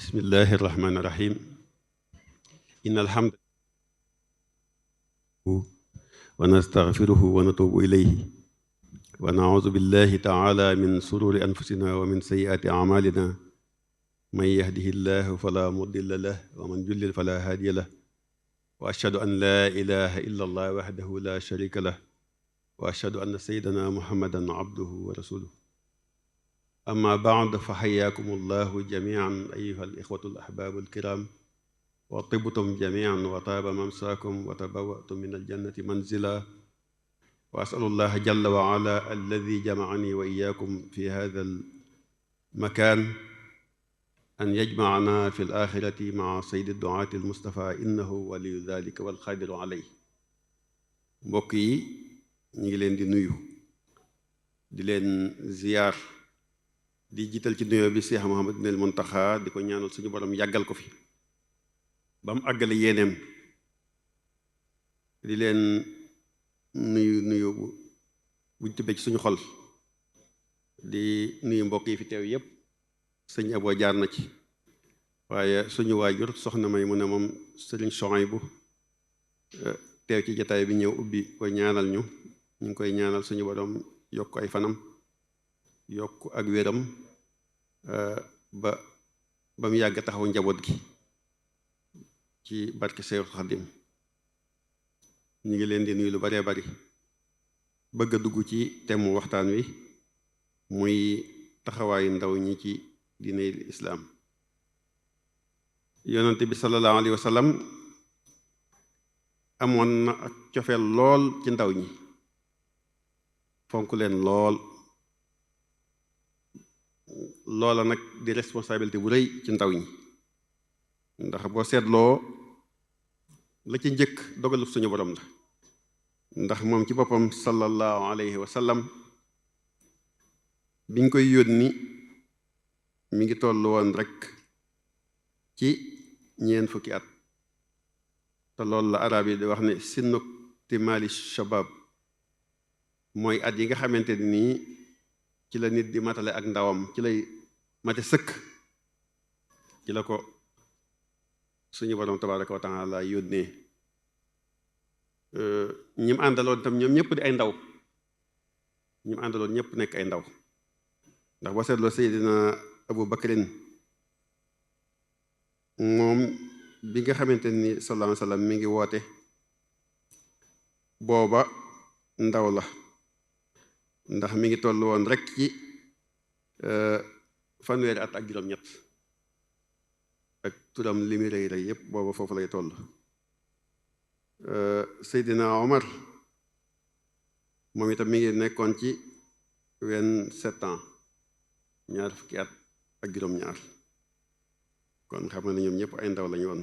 bismillahi irrahmani irrahim in alhamd wa nastaghfiruhu wa natubu ilayhi wa naudu billahi taala min sururi anfusina wa min sayyiati amalina man yahdihi llahu fala mudilla lah wa man yudlil fala hadiya lah wa ashhadu an la ilaha illa allah wahdahu la sharika lah wa ashhadu anna sayyidana muhammadan abduhu wa rasuluhu amma baad fa xayaakum allahu jamian ayuha alixwatu alaxbaabu alkiram wa tibtum jamian wa taaba mamsaakum wa tabawatum min aljannati manzila wa asalu allaha jalla wa ala alladi jamacani wa iyaakum fi hada almakan an yajmacana fi alaxirati maca sayidi duaati almustafa innahu waliyu dalika walqadiru alayh. mbokk yi ñu ngi leen di nuyu di leen ziyaar di jiital ci nuyoo bi Cheikh Mouhamadul Mountakha di ko ñaanal suñu borom yàggal ko fi ba mu àggale yéeneem di leen nuyu buñ tibbee ci suñu xol di nuyu mbokk yi fi teew yépp sëñ Abo jaar na ci waaye suñu waajur soxna May mu ne moom sëriñ Souhaïbou teew ci jataay bi ñëw ubbi ko ñaanal ñu ngi koy ñaanal suñu borom yokk ay fanam yokk ak wéram ba mu yàgg taxaw njaboot gi ci barke Seexul Xadim ñu ngi leen di nuyu lu baree bari bëgg a dugg ci thème waxtaan wi muy taxawaayu ndaw ñi ci diine islaam. yonent bi sallallahu alayhi wa sallam amoon na ak cofeel lool ci ndaw ñi fonk leen lool. loola nag di responsabilité bu rëy ci ndaw ñi ndax boo seetloo la ci njëkk dogalu suñu borom la ndax moom ci boppam sallallahu alayhi wa sallam biñ koy yónni mi ngi toll woon rek ci 4 fukki at te loolu la arab yi di wax ne sinnu timaali shabab mooy at yi nga xamante nii ci la nit di matale ak ndawam ci lay mate sëkk ci la ko suñu borom tabaraka wa taala yónnee ñim àndaloon tam ñoom ñëpp di ay ndaw ñim àndaloon ñëpp nekk ay ndaw ndax boo seetloo Seydina Abu Bakrin moom bi nga xamante ni sallallahu alayhi wa sallam mi ngi woote booba ndaw la ndax mi ngi toll woon rek ci fanweeri at ak juróom-ñett ak turam li muy rëy rëy yépp booba foofu lay toll. Seydina Omar moom itam mi ngi nekkoon ci 27 ans 20 fukki at ak juróom-ñaar kon xam nga ne ñoom ñëpp ay ndaw lañu woon.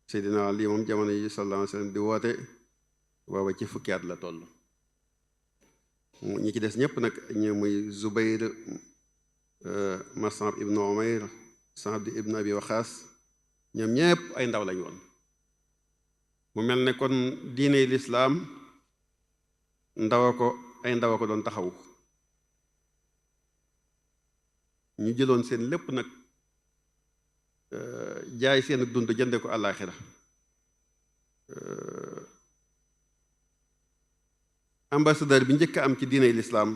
Seydina Ali moom jamono yi sallallahu alayhi wa sallam di woote booba ci fukki at la toll. ñi ci des ñëpp nag ñu muy Zubayr Mus'ab ibnu Umayr Sa'd ibnu Abi Waqaas ñoom ñëpp ay ndaw lañu woon. mu mel ne kon diine lislaam ay ndaw ko doon taxawu ñu jëloon seen lépp nag jaay seen dund jënde ko àllaaxira. ambassadeur bi njëkk am ci diiney lislaam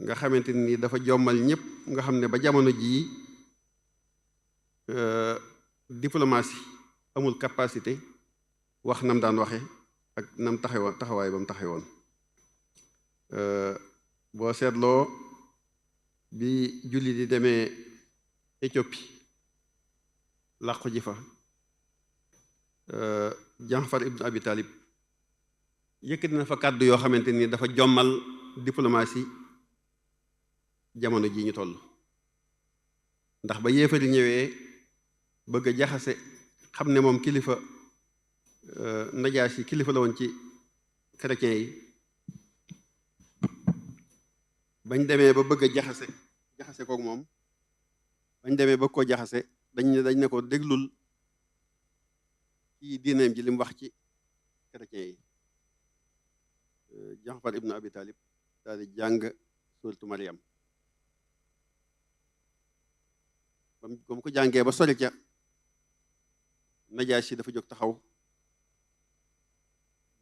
nga xamante ni dafa jommal ñëpp nga xam ne ba jamono jii diplomatie amul capacité wax nam daan waxe ak nam taxawaay ba mu taxawoon. boo seetloo bi julli di demee Éthiopie làqu ji fa Jaafar ibnu Abi Talib yëkkati na fa kàddu yoo xamante ni dafa jommal diplomatie jamono ji ñu toll ndax ba yéefari ñëwee bëgg a jaxase xam ne moom kilifa Najaasi kilifa la woon ci chrétien yi bañ demee ba bëgg a jaxase kook moom bañ demee ba koo jaxase dañ ne ko déglul ci diineem ji li mu wax ci chrétien yi. Jaafar ibnu Abi Talib daal di jàng suuratu Maryam ba comme ko jàngee ba sori ca Najaasi dafa jóg taxaw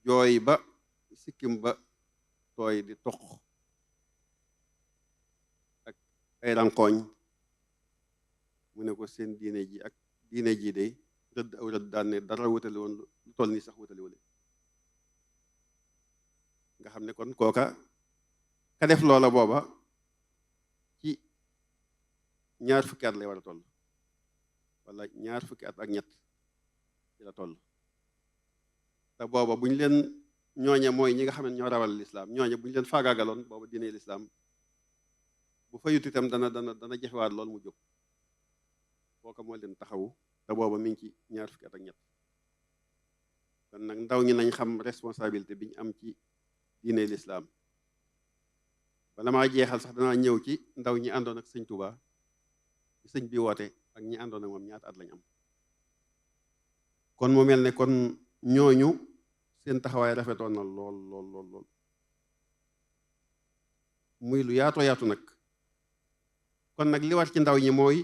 jooy ba sikkim ba tooy di toq ak ay ranqooñ mu ne ko seen diine ji ak diine ji de rëdd aw rëdd daan ne dara wutale woon lu toll nii sax wutale wale nga xam ne kon kooka ka def loola booba ci 20 fukki at lay war a toll wala 20 fukki at ak ñett ci la toll te booba bu ñu leen ñooñe mooy ñi nga xam ne ñoo rawal lislaam ñooñe bu ñu leen faagaagaloon booba diine lislaam bu fayut itam dana jafewaat lool mu jóg kooka moo leen taxawu te booba mi ngi ci 20 fukki at ak ñett kon nag ndaw ñi nañ xam responsabilité bi ñu am ci diine lislaam bala maa jeexal sax danaa ñëw ci ndaw ñi àndoon ak sëñ Touba ci sëñ bi woote ak ñi àndoon ak moom ñaata at lañ am kon mu mel ne kon ñooñu seen taxawaay rafetoon na lool lool lool lool muy lu yaatoo yaatu nag kon nag li war ci ndaw ñi mooy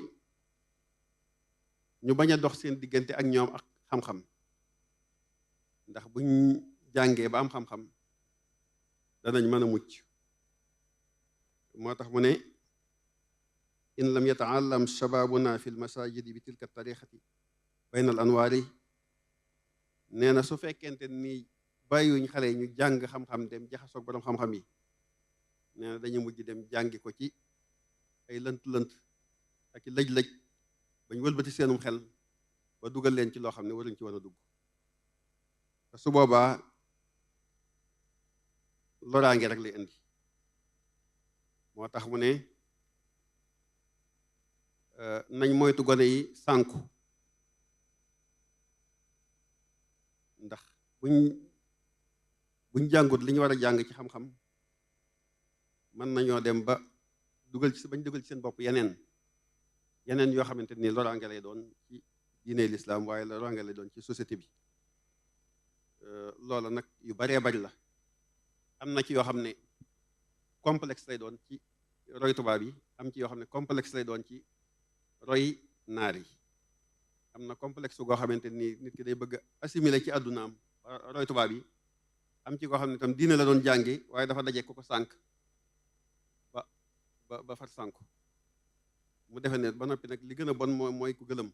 ñu bañ a dox seen diggante ak ñoom ak xam-xam ndax buñ jàngee ba am xam-xam danañ mën a mucc moo tax mu ne in lam yataallam shababuna fi lmasajidi bi tilka tariqati bayna al anwaari nee na su fekkente ni bàyyiwuñ xale yi ñu jàng xam-xam dem jaxasoog borom xam-xam yi nee na dañu mujj dem jàngi ko ci ay lënt-lënt ak i lëj-lëj bañ wëlbati seenum xel ba dugal leen ci loo xam ne waruñ ci war a dugg te su boobaa loraange rek lay indi moo tax mu ne nañ moytu gone yi sànku ndax buñ jàngut li ñu war a jàng ci xam-xam mën nañoo dem ba dugal ci bañ dugal ci seen bopp yeneen yoo xamante ni loraange lay doon ci diine lislaam waaye loraange lay doon ci société bi loola nag yu baree bari la am na ci yoo xam ne complexe lay doon ci roy tubaab yi am ci yoo xam ne complexe lay doon ci roy naar yi am na complexe goo xamante ni nit ki day bëgg assimiler ci àddunaam roy tubaab yi am ci koo xam ne itam diine la doon jàngi waaye dafa daje ko sànk ba far sànku mu defe ne ba noppi nag li gën a bon mooy ku gëlëm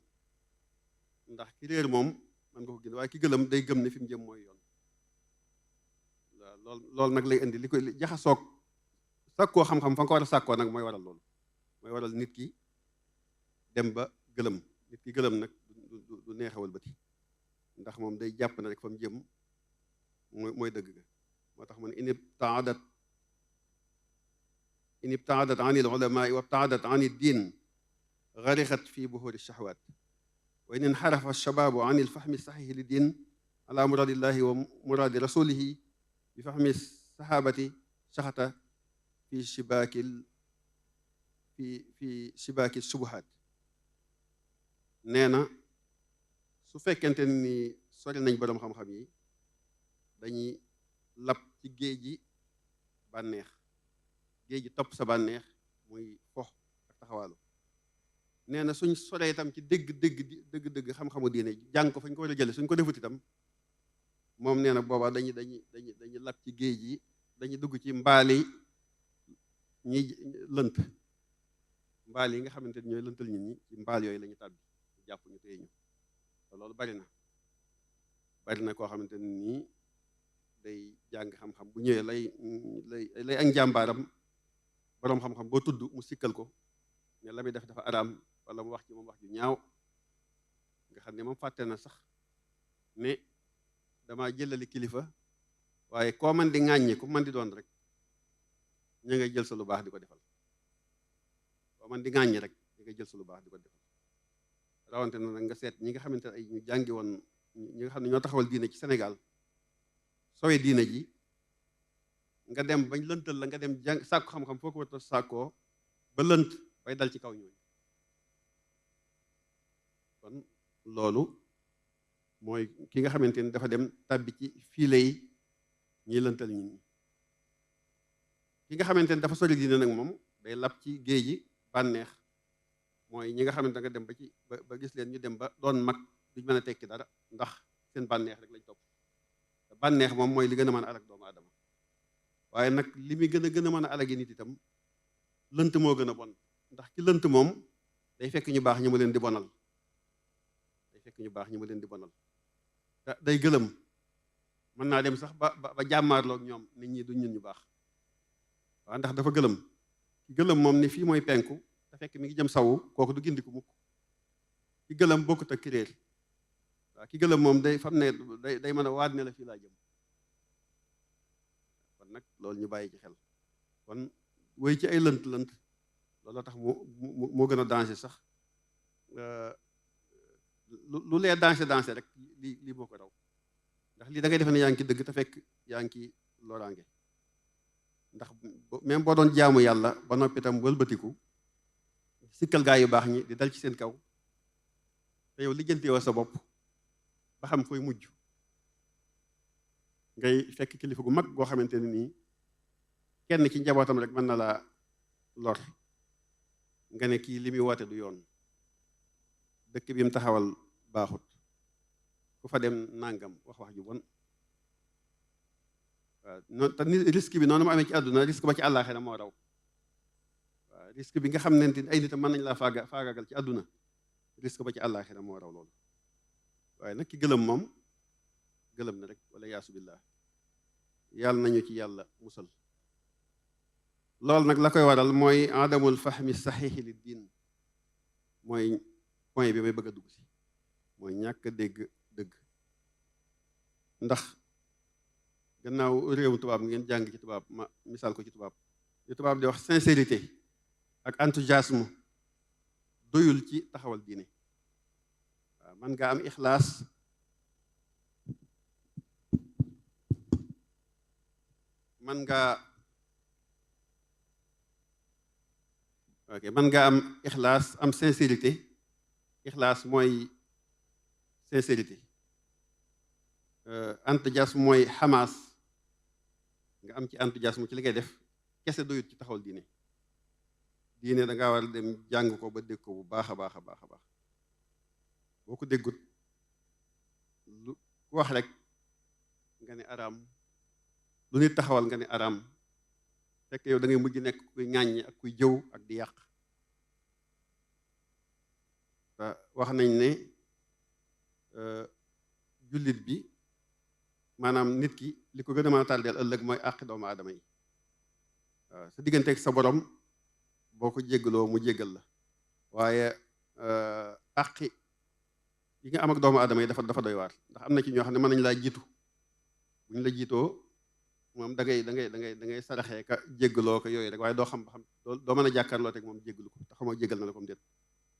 ndax ki réer moom man nga ko gën waaye ki gëlëm day gëm ne fi mu jëm mooy yoon waaw loolu nag lay indi li koy jaxasoog sàkkoo xam-xam fa nga ko war a sàkkoo nag mooy waral loolu mooy waral nit ki dem ba gëlëm nit ki gëlëm nag du neexawal bëti ndax moom day jàpp na rek fa mu jëm mooy dëgg ga moo tax mu ne in ibtaadat an il ulamaai wa ibtaadat an il diin garixat fi buhuri shahwaat wa in inxarafa alshabaabu an il fahmi saxiixi li diin ala muraadillahi wa muraadi rasulihi bi fahmi saxaabati saxata fi shibaaki subuhaat nee na su fekkente ni sori nañ boroom xam-xam yi dañuy lab ci géej gi bànneex géej gi topp sa bànneex muy fox ak taxawaalu nee na suñ soree itam ci dëgg xam-xamu diine jàng ko fañ ko war a jële suñ ko defut itam moom nee na boobaa dañuy lab ci géej gi dañuy dugg ci mbaali ñi lënt mbaal yi nga xamante ni ñooy lëntal nit ñi ci mbaal yooyu la ñu tàbbi jàpp ñu téye ñu te loolu bari na koo xamante ni nii day jàng xam-xam bu ñëwee lay ak njàmbaaram boroom xam-xam boo tudd mu sikkal ko ne la muy def dafa araam wala mu wax ci moom wax ju ñaaw nga xam ne moom fàtte na sax ne dama jëlali kilifa waaye koo man di ŋàññi ku man di doon rek ña ngay jël sa lu baax di ko defal koo man di ŋàññi rek ña ngay jël sa lu baax di ko defal rawante na nag nga seet ñi nga xamante ne ay ñu jàngi woon ñi nga xam ne ñoo taxawal diine ci Sénégal sowe diine ji nga dem bañ lëntal la nga dem jàng sàkku xam-xam foo ko war a sàkkoo ba lënt bay dal ci kaw ñooñu kon loolu mooy ki nga xamante ni dafa dem tàbbi ci fiile yi ñiy lëntal ñi ki nga xamante ni dafa sori diine nag moom day lab ci géej gi bànneex mooy ñi nga xam ne da nga dem ba ci ba gis leen ñu dem ba doon mag duñ mën a tekki dara ndax seen bànneex rek lañ topp te bànneex moom mooy li gën a mën a alak doomu aadama waaye nag li muy gën a mën a alagi nit itam lënt moo gën a bon ndax ki lënt moom day fekk ñu baax ñu mu leen di bonal day fekk ñu baax ñu mu leen di bonal te day gëlëm mën naa dem sax ba jàmmaarloog ñoom nit ñi duñ ñun ñu baax waaw ndax dafa gëlëm ki gëlëm moom ni fii mooy penku te fekk mi ngi jëm sawu kooku du gindiku mukk ki gëlëm bokkut ak ki réer waaw ki gëlëm moom day fam ne day mën a waat ne la fii laa jëm kon nag loolu ñu bàyyi ci xel kon wéy ci ay lënt looloo tax moo gën a danger sax lu lee danger rek lii moo ko raw ndax lii da ngay defe ne yaa ngi ci dëgg te fekk yaa ngi ci loraange ndax même boo doon jaamu yàlla ba noppi itam wëlbatiku sikkal gaa yu baax ñi di dal ci seen kaw te yow lijjantewoo sa bopp ba xam koy mujj ngay fekk kilifa gu mag goo xamante ne nii kenn ci njabootam rek mën na laa lor nga ne kii li muy woote du yoon dëkk bi mu taxawal baaxut ku fa dem nangam wax ju bon waaw noonu te ni risque bi noonu mu amee ci àdduna risque ba ci àllaaxira moo raw waaw risque bi nga xam ne ay nit mën nañ laa faagagal ci àdduna risque ba ci àllaaxira moo raw loolu waaye nag ki gëlëm moom gëlëm na rek wala yaasu billah yàlla nañu ci yàlla musal loolu nag la koy waral mooy adamul fahmi saxiixi li diin mooy point bi may bëgg a dugg si mooy ñàkk a dégg dëgg ndax gannaaw réewu tubaab ngeen jàng ci tubaab ma misaal ko ci tubaab li tubaab di wax sincérité ak enthousiasme doyul ci taxawal diine waaw man nga am ixlaas man nga am ixlaas am sincérité ixlaas mooy sincérité enthousiasme mooy xamaas nga am ci enthousiasme ci li ngay def kese doyut ci taxawal diine da ngaa war a dem jàng ko ba dégg ko bu baax a baax a baax a baax boo ko déggut lu ku wax rek nga ne araam lu nit taxawal nga ne araam fekk yow da ngay mujj nekk kuy ŋàññi ak kuy jëw ak di yàq wax nañ ne jullit bi maanaam nit ki li ko gën a mën a tardeel ëllëg mooy àqi doomu aadama yi waaw sa digganteeg sa borom boo ko jéggaloo mu jéggal la waaye àqi yi nga am ak doomu aadama yi dafa doy waar ndax am na ci ñoo xam ne mën nañu laa jiitu bu ñu la jiitoo moom da ngay saraxee ka jéggaloo ko yooyu rek waaye doo xam ba xam doo mën a jàkkaarloo teg moom jéggalu ko te xamoo jéggal na la comme déet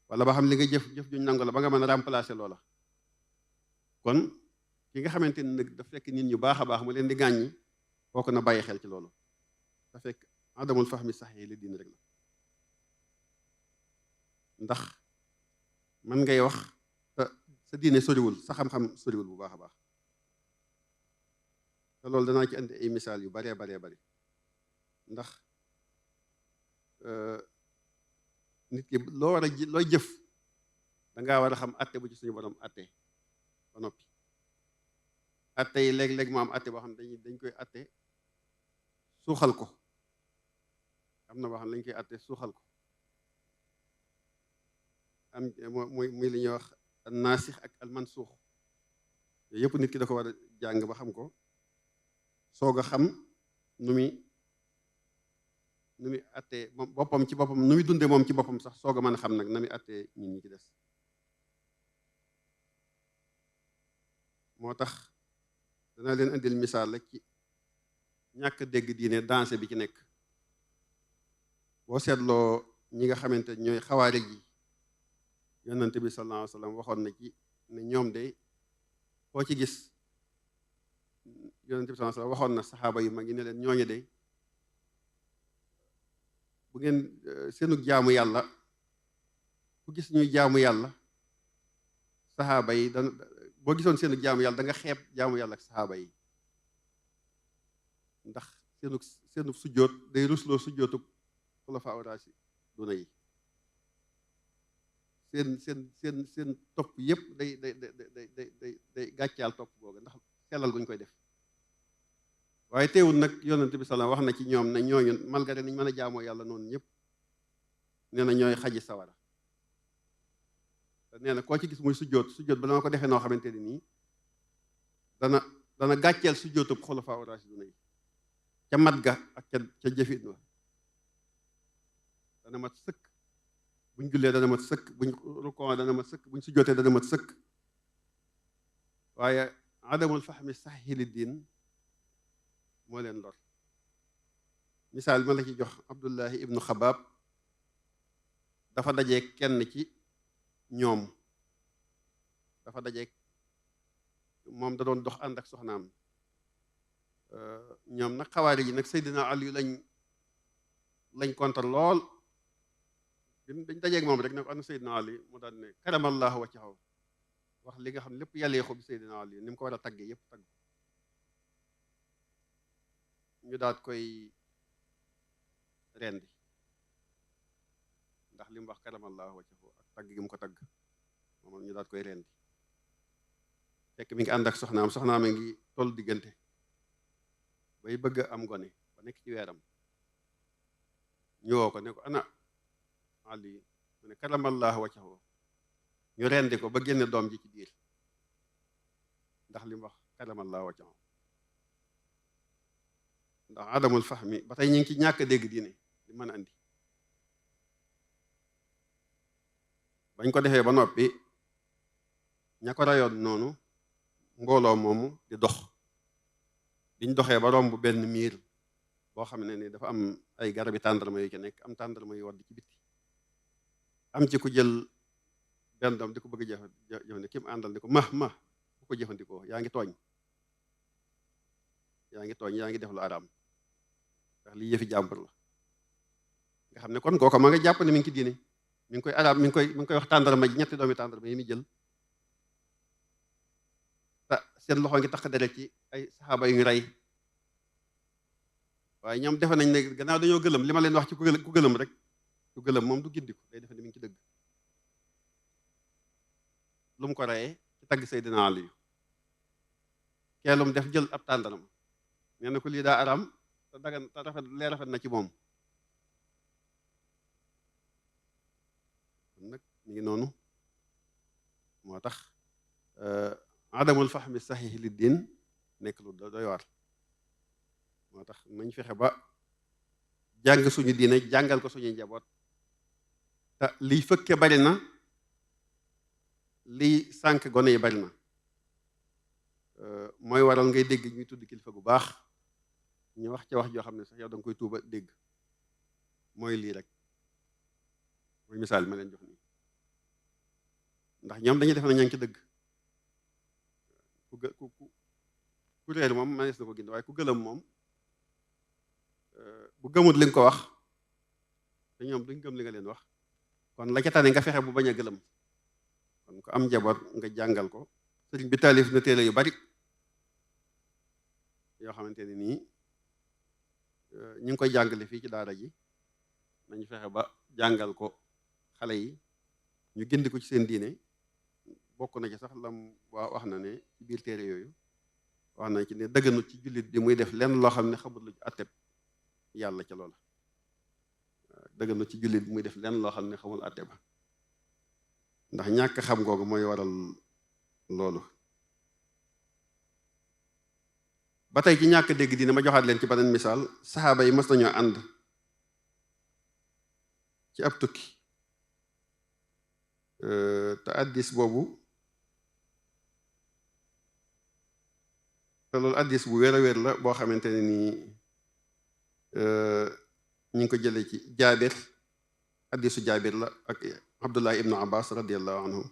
wala ba xam li nga jëf juñ nangu la ba nga mën a remplacer loola kon ki nga xamante ni nag daf fekk nit ñu baax a baax mu leen di gàññi kooku na bàyyi xel ci loolu da fekk adamul fahmi sax yi li diin rek la ndax man ngay wax sa diine soriwul sa xam-xam soriwul bu baax a baax te loolu danaa ci andi ay misaal yu baree bari ndax nit ki loo war a looy jëf dangaa war a xam atte bu ci suñu borom atte ba noppi atte yi léeg-léeg mu am atte boo xam ne dañ koy atte suuxal ko am na boo xam ne dañ koy atte suuxal ko am muy li ñuy wax al naasix ak al mansuux yooyu yëpp nit ki da ko war a jàng ba xam ko soog a xam nu muy attee moom boppam ci boppam nu muy dundee moom ci boppam sax soog a mën a xam nag na muy attee nit ñi ci des moo tax dana leen indil misaal rek ci ñàkk dégg diine danger bi ci nekk boo seetloo ñi nga xamante ñooy xawaarij yi yonante bi sallallahu alayhi wa sallam waxoon na ci ne ñoom de koo ci gis yonante bi sallallahu alayhi wa sallam waxoon na saxaaba yu mag yi ne leen ñooñu de bu ngeen seenug jaamu yàlla ku gis ñuy jaamu yàlla saxaaba yi boo gisoon seenug jaamu yàlla da nga xeeb jaamu yàlla ak saxaaba yi ndax seenug sujjóot day rusloo sujjóotub xulafaa uraasi duna yi seen topp yépp day gàccaal topp googu ndax sellal guñ koy def. waaye teewul nag yonent bi salaam wax na ci ñoom ne ñooñu malgré niñ mën a jaamoo yàlla noonu ñëpp nee na ñooy xaji sawara. nee na koo ci gis muy sujjóot ba dana ko defee noo xamante ni nii dana gàcceel sujjóotub xulafaa raashiduna yi ca mat ga ak ca jëfin wa dana mat sëkk buñ jullee dana mat sëkk buñ rukoo dana mat sëkk buñ sujjóotee dana mat sëkk. waaye adamul fahmi saxihi li diin moo leen lor. misaal ma la ci jox Abdullahi ibnu Xabaab dafa dajeeg kenn ci ñoom dafa dajeeg moom da doon dox ànd ak soxnaam. ñoom nag xawaari yi nag Seydina Ali lañ kontar lool dañ dajeeg moom rek ne ko ana Seydina Ali mu daal ne karamallahu wajhahu wax li nga xam ne lépp yàlleexu bi Seydina Ali ni mu ko war a taggee yépp tagg ñu daat koy rendi ndax li mu wax karamallahu wajhahu ak tagg gi mu ko tagg moom ñu daat koy rendi fekk mi ngi ànd ak soxnaam a ngi toll diggante bay bëgg am gone ba nekk ci weeram ñëwoo ko ne ko ana Ali mu ne karamallahu wajhahu ñu rendi ko ba génne doom ji ci biir ndax li mu wax karamallahu wajhahu. ndax adamul fahmi ba tey ñu ngi ci ñàkk dégg diine li mën a andi. bañ ko defee ba noppi ña ko rayoon noonu mbooloo moomu di dox biñ doxee ba romb benn miir boo xam ne ni dafa am ay garabi tàndarma yu ci nekk am tàndarma yu wadd ci bitti am ci ku jël benn doom di ko bëgg jëfandikoo ki mu àndal ni ko ma bu ko jëfandikoo yaa ngi tooñ yaa ngi def lu araam ndax lii yëfi jàmbur la. nga xam ne kon kooka ma nga jàpp ne mi ngi ci diine mi ngi koy araam mi ngi koy wax tàndarma ji ñetti doomi tàndarma yi mi jël te seen loxo ngi tax deret ci ay saxaaba yu ñu rey. waaye ñoom defe nañ ne gannaaw dañoo gëlëm li ma leen wax ci ku gëlëm rek ku gëlëm moom du gindiku day defe ne mi ngi ci dëgg. lu mu ko reyee ci tagg Seydina Ali keelum def jël ab tàndarma nee na ko lii daa araam te dagan te rafet na ci moom. nag mi ngi noonu moo tax adamul fahmi sahih li diin nekk lu doy waar. moo tax nañ fexe ba jàng suñu diine jàngal ko suñuy njaboot te liy fëkke bari na liy sànk gone yi bari na. mooy waral ngay dégg ñuy tudd kilifa gu baax ñu wax ca wax joo xam ne sax yow da nga koy tuuba dégg mooy lii rek mooy misaal ma leen jox nii ndax ñoom dañuy def na ña ngi ci dëgg. ku réer moom manees na ko gind waaye ku gëlëm moom bu gëmut li nga ko wax te ñoom duñ gëm li nga leen wax kon la ca tane nga fexe bu bañ a gëlëm. kon ko am njaboot nga jàngal ko. sëriñ bi taalif na téere yu bari yoo xamante ne nii ñu ngi koy jàngale fii ci daara ji nañu fexe ba jàngal ko xale yi ñu gindi ko ci seen diine. bokk na ci sax lam wax na ne ci biir téere yooyu wax na ci ne dëgganut ci jullit bi muy def lenn loo xam ne xamul lu atteb yàlla ca loola. dëgganut ci jullit bi muy def lenn loo xam ne xamul atte ba ndax ñàkk xam googu mooy waral loolu. ba tey ci ñàkk dégg dina ma joxaat leen ci beneen misaal saxaaba yi mas nañoo ànd ci ab tukki te addis boobu te loolu addis bu wér a wér la boo xamante ne nii ñu ngi ko jëlee ci jaabir addisu jaabir la ak Abdullah ibnu Abbas radiallahu anhu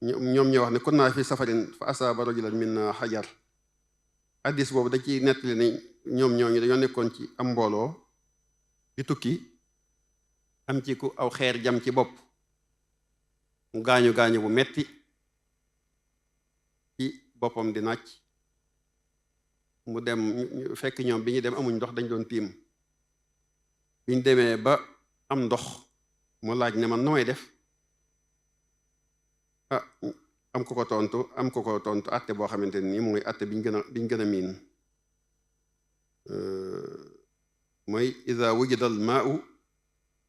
ñoom ñoo wax ne kunna fi safarin fa asaaba rajulan minna xajar. addis boobu da ciy nettali ne ñoom ñooñu dañoo nekkoon ci am mbooloo di tukki am ci ku aw xeer jam ci bopp mu gaañu bu metti ci boppam di nàcc mu dem fekk ñoom bi ñu dem amuñ ndox dañ doon tiim biñ demee ba am ndox mu laaj ne man nu may def ah am ko ko tontu atte boo xamante ni mooy atte biñ gën a miin mooy ida wujida al maau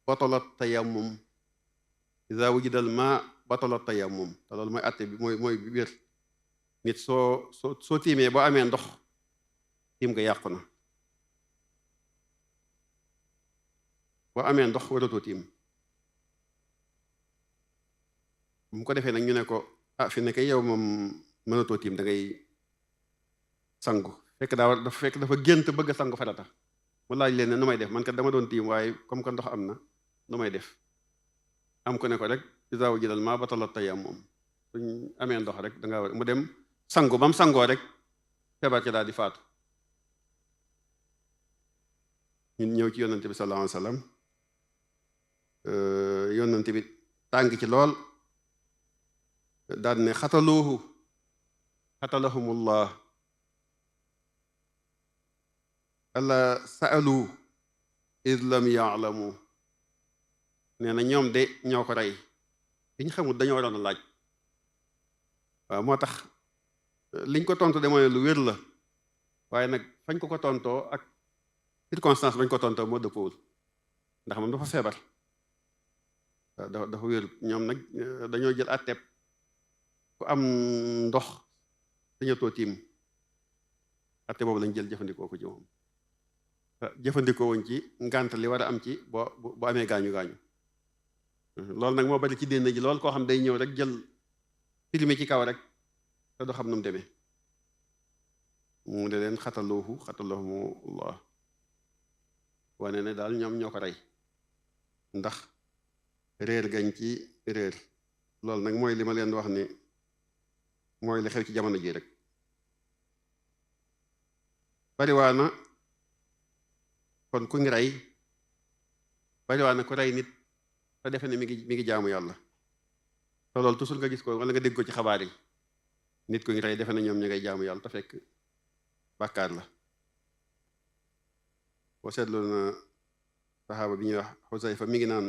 batala tayammum ida wujida al maa batala tayammum te loolu mooy atte bi mooy bi wér nit soo tiimee boo amee ndox tiim nga yàqu na boo amee ndox waratoo tiim bu mu ko defee nag ñu ne ko ah fi ne kay yow moom mënatoo tiim da ngay sangu fekk dafa gént bëgg a sangu farata mu laaj leen ne nu may def man kat dama doon tiim waaye comme que ndox am na nu may def am ko ne ko rek iza wujidal maa batala tayammum suñ amee ndox rek da nga war mu dem sangu ba mu sangoo rek feebar ci daal di faatu ñun ñëw ci yonante bi sallallahu alayhi wa sallam yonante bi tàng ci lool daal ne xatalahumullah alla saalu id lam yaalamu nee na ñoom de ñoo ko rey liñ xamul dañoo waroon a laaj waaw moo tax liñ ko tontu de mooy lu wér la waaye nag fañ ko tontoo ak circonstance bañ ko tontoo moo dëppoowul ndax moom dafa feebar waaw dafa wér ñoom nag dañoo jël àtteeb ku am ndox dañatoo tiim àtte boobu lañ jël jëfandikoo ko ci moom jëfandikoo woon ci ngànt li war a am ci boo amee gaañu loolu nag moo bari ci dénn ji lool koo xam day ñëw rek jël filmi ci kaw rek te du xam nu mu demee mu de leen xatalahumullah wane ne daal ñoom ñoo ko rey ndax réer gañ ci réer loolu nag mooy li ma leen wax ni mooy li xew ci jamono ji rek bariwaana kon ku ngi rey bariwaana ku rey nit te defe ne mi ngi jaamu yàlla te loolu toujours nga gis ko wala nga dégg ko ci xabaar yi nit ku ngi rey defe ne ñoom ñu ngay jaamu yàlla te fekk bàkkaar la boo seetlu na saxaaba bi ñuy wax Xusayfa mi ngi naan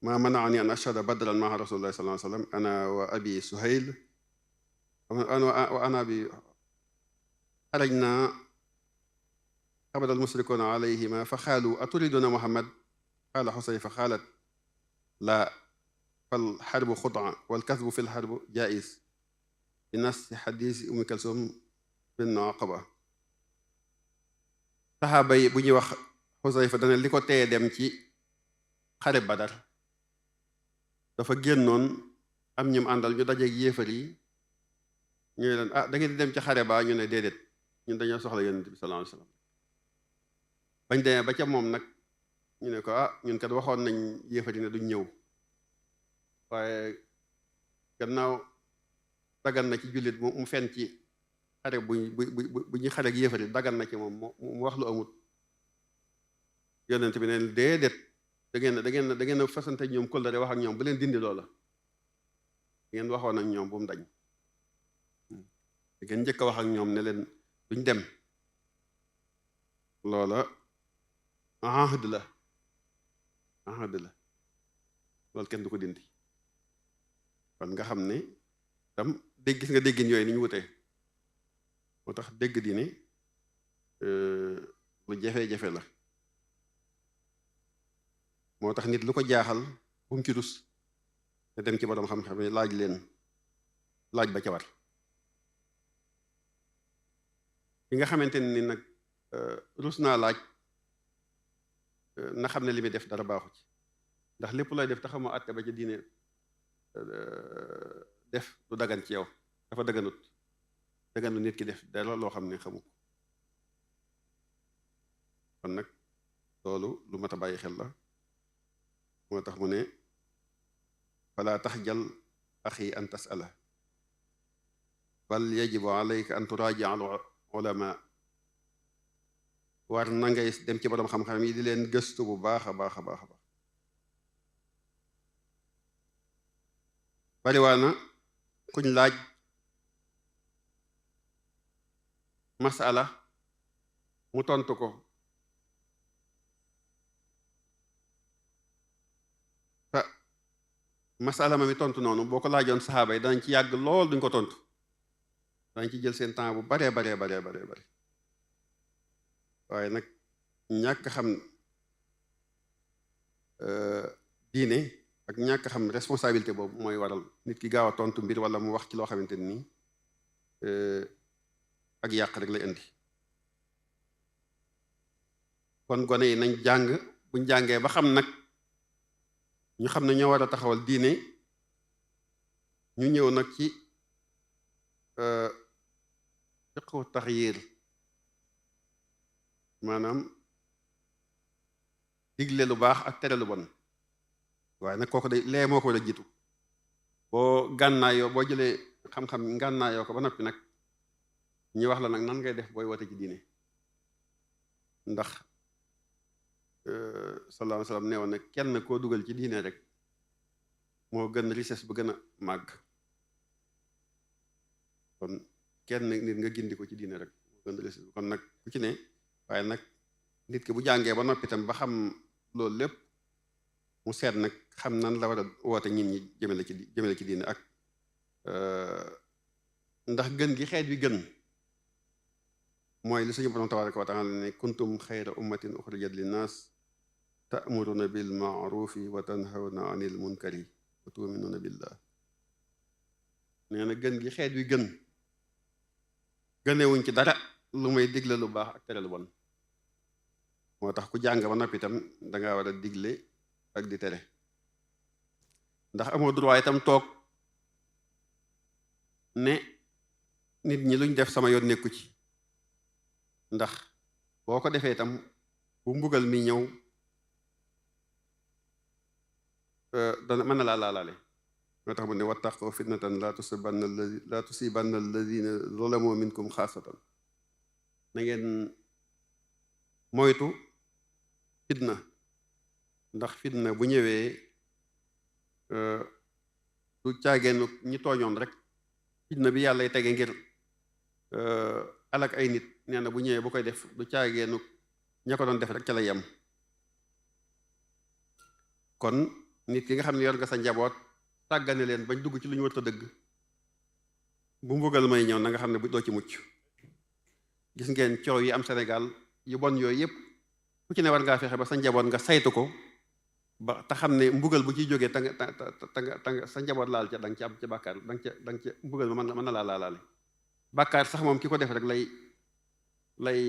ma manaani an ashhada badran maa rasulillahi sallallahu alayhi wa sallam ana wa abi Suhayl wa ana bi xarajna xabada almusrikuuna alayhima fa xaalu aturiduna Muhammad qaala Xusayfa xaalat laa fal xarbu xutaa wal kasbu fi lxarbu jaais bi nas xadis Ummi Kalsum bin Aqaba saxaaba yi bu ñuy wax Xusayfa dana li ko teye dem ci xare Badar dafa génnoon am ñum àndal ñu dajeeg yéefar yi ñu leen ah da ngeen di dem ci xare ba ñu ne déedéet ñun dañoo soxla yonent bi sallallahu alayhi wasallam bañ demee ba ca moom nag ñu ne ko ah ñun kat waxoon nañ yéefar yi ne duñ ñëw waaye gannaaw dagan na ci jullit mu fen ci xare bu ñu xare ak yéefar yi dagan na ci moom mu wax lu amut yonent bi ne déedéet da ngeen a fasante ñoom kóllëre wax ak ñoom bu leen dindi loola ngeen waxoon ak ñoom bu mu dañ da ngeen njëkk a wax ak ñoom ne leen duñ dem loola ahd la loolu kenn du ko dindi kon nga xam ne tam gis nga déggin yooyu ni ñu wutee moo tax dégg di ne lu jafe-jafe la moo tax nit lu ko jaaxal bu mu ci rus te dem ci borom xam-xam yi laaj ba ca war ki nga xamante ni nag rus naa laaj na xam ne li muy def dara baaxu ci ndax lépp looy def te xamoo àtte ba ca diine def du dagan ci yow dafa daganut nit ki def dara loo xam ne xamu ko kon nag loolu lu mat a bàyyi xel la moo tax mu ne fala taxjal axi an tasala bal yajibu alayka an turaaja al ulama war na ngay dem ci borom xam-xam yi di leen gëstu bu baax a baax bariwaana kuñ laaj masala mu tontu ko masala ma mi tontu noonu boo ko laajoon saxaaba yi danañ ci yàgg lool duñ ko tontu danañ ci jël seen temps bu baree bare waaye nag ñàkk xam diine ak ñàkk xam responsabilité boobu mooy waral nit ki gaaw a tontu mbir wala mu wax ci loo xamante ni ak yàq rek lay indi kon gone yi nañ jàng buñ jàngee ba xam nag ñu xam ne ñoo war a taxawal diine ñu ñëw nag ci fiqhu taxyiir maanaam digle lu baax ak tere lu bon waaye nag kooku de lee moo ko war a jiitu boo gànnaayoo boo jëlee xam-xam gànnaayoo ko ba noppi nag ñu wax la nag nan ngay def booy wote ci diine ndax sallallahu alayhi wa sallam nee woon ne kenn koo dugal ci diine rek moo gën richesse bu gën a màgg kon kenn nit nga gindi ko ci diine rek moo gën richesse kon nag ku ci ne waaye nag nit ki bu jàngee ba noppi tam ba xam loolu lépp mu seet nag xam nan la war a woote nit ñi jëmale ci diine ak ndax gën gi xeet wi gën mooy li suñu borom tabaraka wa taala ne kuntum xayra ummatin uxrijat linnaas ta'muruna bil ma'rufi wa tanhawna anil munkari wa tu'minuna billah nee na gën gi xeet wi gën gënewuñ ci dara lu may digle lu baax ak tere lu bon moo tax ku jàng ba noppi itam danga war a digle ak di tere ndax amoo droit itam toog ne nit ñi luñ def sama yoon nekku ci ndax boo ko defee itam bu mbugal mi ñëw dana mën na laa laalaale moo tax mu ne wattaqu fitnatan laa tusibanna alladina zalamu minkum xaasatan na ngeen moytu fitna ndax fitna bu ñëwee du caageenu ñi tooñoon rek fitna bi yàlla tege ngir alak ay nit nee na bu ñëwee bu koy def du caageenu ña ko doon def rek ca la yem kon nit ki nga xam ne yor nga sa njaboot tàggane leen bañ dugg ci lu ñu war a dëgg bu mbugal may ñëw na nga xam ne bu doo ci mucc gis ngeen coow yi am Sénégal yu bon yooyu yëpp ku ci ne war ngaa fexe ba sa njaboot nga saytu ko ba te xam ne mbugal bu ciy jógee ta nga sa njaboot laal ca da nga ci am ci bàkkaar da nga ca mbugal ma mën na laa laalaale bàkkaar sax moom ki ko def rek lay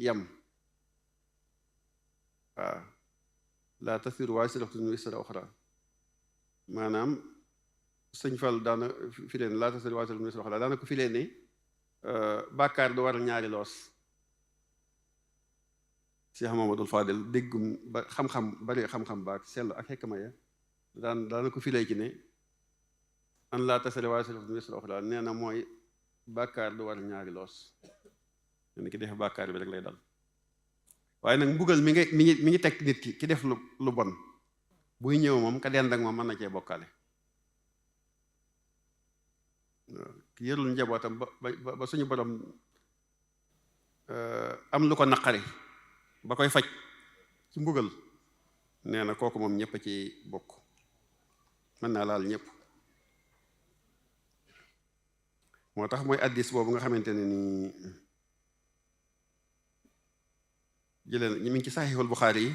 yem waaw laa tasiru waasiratun wisra uxra maanaam sëñ Fall daana fi leen laa tasiru waasiratun wisra uxra daana ko fi leen ne bàkkaar du waral ñaari loos Cheikh Mamadou Fadel déggum ba xam-xam bari xam-xam baak sell ak xekma ya daana ko filee ci ne an laa tasiru waasiratun wisra uxra nee na mooy bàkkaar du waral ñaari loos nen ki def bàkkaar bi rek lay dal waaye nag mbugal mi ngi teg nit ki def lu bon buy ñëw moom ka dend ak moom mën na cee bokkaale ki yërul njabootam ba suñu borom am lu ko naqari ba koy faj ci mbugal nee na kooku moom ñëpp a ci bokk mën naa laal ñëpp moo tax mooy addis boobu nga xamante ne nii jëleen ñi mi ngi ci saxiixul Buxaari yi